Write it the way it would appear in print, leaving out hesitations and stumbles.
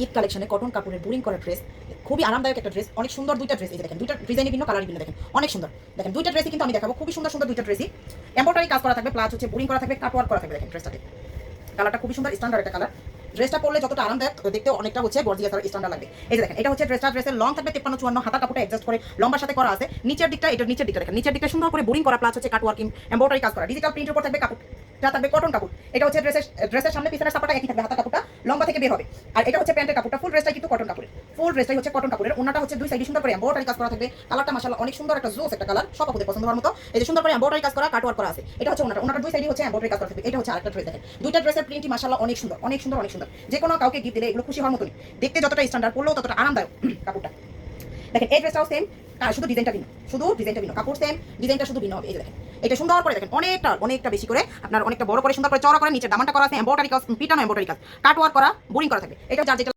ঈদ কালেকশনে কটন কাপড়ের বোরিং করা ড্রেস, খুবই আরামদায়ক একটা ড্রেস, অনেক সুন্দর দুইটা ড্রেস। এই যে দেখেন, দুইটা ডিজাইনের ভিন্ন, কালারের ভিন্ন, দেখেন অনেক সুন্দর। দেখেন দুইটা ড্রেসই কিন্তু আমি দেখাবো, খুবই সুন্দর সুন্দর দুইটা ড্রেসই। এমব্রয়ডারি কাজ করা থাকবে, প্লাস হচ্ছে বোরিং করা থাকবে, কাটওয়ার্ক করা থাকবে। দেখেন ড্রেসটাতে কালারটা খুবই সুন্দর, স্ট্যান্ডার্ড একটা কালার। ড্রেসটা পরলে যতটা আরামদায়ক দেখতে, অনেকটা হচ্ছে গর্জিয়াস আর স্ট্যান্ডার্ড লাগবে। এই যে দেখেন, এটা হচ্ছে ড্রেসের লং থাকবে 53-54, হাতা কাপড়টা অ্যাডজাস্ট করে লম্বার সাথে করা আছে। নিচের দিকটা, এটা নিচের দিকটা দেখেন, নিচের দিকটা সুন্দর করে বোরিং করা, প্লাস হচ্ছে কাটওয়ার্কিং এমব্রয়ডারি কাজ করা। ডিজিটাল প্রিন্টের উপর থাকবে কাপড়টা থাকবে কটন কাপড়। এটা হচ্ছে ড্রেসের সামনে পিছনের সাপাটা একই থাকবে, হাতা কাপড়টা লম্বা থেকে বের হবে। আর এটা হচ্ছে প্যান্টের কাপড়টা, ফুল ড্রেসটাই কিন্তু কটন কাপড়ের, ফুল ড্রেসটাই হচ্ছে কটন কাপড়ের। ওনাটা হচ্ছে দুই সাইডে সুন্দর করে এমব্রয়ডারি কাজ করা থাকবে। কালারটা মাশাআল্লাহ অনেক সুন্দর, একটা জোস একটা কালার, সব আপুদের পছন্দ হওয়ার মতো। এই যে সুন্দর করে এমব্রয়ডারি কাজ করা, কাটওয়ার্ক করা আছে। এটা হচ্ছে ওনাটার দুই সাইডে হচ্ছে এমব্রয়ডারি কাজ করা থাকবে। এটা হচ্ছে আরেকটা ড্রেস। দেখেন দুইটা ড্রেসের প্রিন্টই মাশাআল্লাহ অনেক সুন্দর, অনেক সুন্দর, অনেক সুন্দর। যে কোনো কাউকে গিফট দিলে এগুলো খুশি হওয়ার মতোই, দেখতে যতটা স্ট্যান্ডার্ড, পরলেও ততটা আরামদায়ক কাপড়টা। দেখেন এই ড্রেসটাও সেম, শুধু ডিজাইনটা ভিন্ন, শুধু ডিজাইনটা ভিন্ন, কাপড় সেম, ডিজাইনটা শুধু ভিন্ন হবে। এই যে দেখেন, এটা সুন্দর করে দেখেন, অনেকটা বেশি করে, আপনার অনেকটা বড় করে সুন্দর করে চওড়া করে নিচে দামানটা করা আছে, এমব্রয়ডারি কাজ, পিটানো এমব্রয়ডারি কাজ, কাটওয়ার্ক করা, বোরিং করা থাকবে। এটা যার যেটা